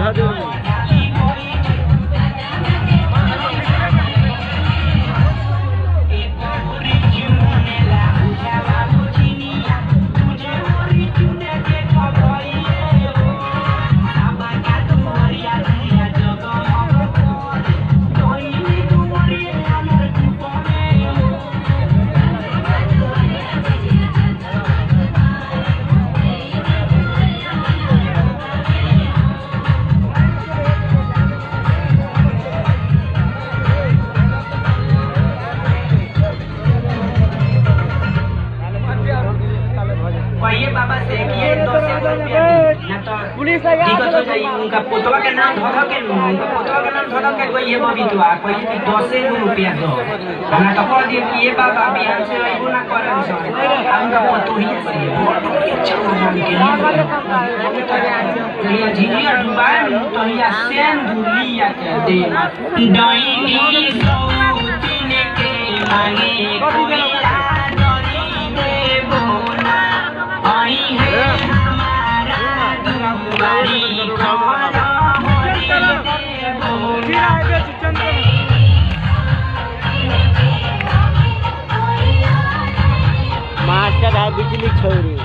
भदौर कहिए बाबा से कि ये 200 रुपया ना तो पुलिस दिक्कत हो जाई। उनका पोतवा के नाम धर के उनका पोतवा के नाम धर के कोई ये बबीतवा कोई 200 रुपया दो ना तो कह दिए कि ये बाबा बिहान से आइबो ना करे से उनका पोतोही से अच्छा नाम के ये झिझिया डुबाए तो या सेन दुलिया के दे डाइनी सौतीन के मांगे कोई मास्टर है बिजली छोड़ी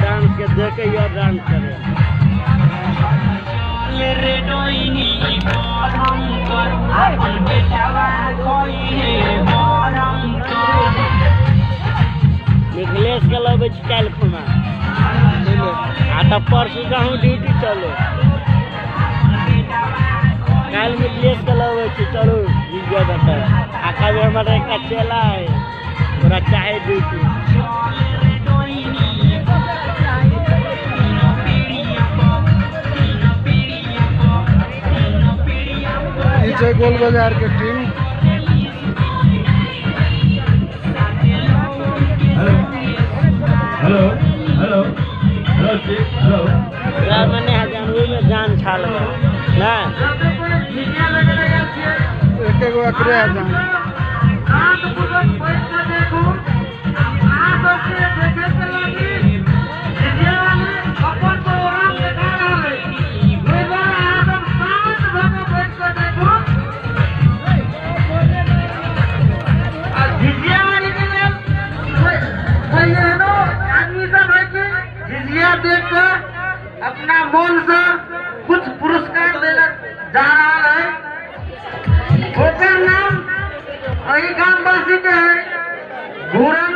डांस के देखे या डांस करे मिथिलेश के लगे काल खुना आता परसू कहूँ ड्यूटी चलो काल मिथिलेश के लगे चलो विजय बता आका भी हमारा एक चेला है पूरा चाहे ड्यूटी गोल बाजार के team hello hello hello hello मैंने जानवी में जान छाल ना एक अकरे जान देखकर अपना मन से कुछ पुरस्कार देना जा रहा है। ओकर नाम वही गांववासी के है घूरन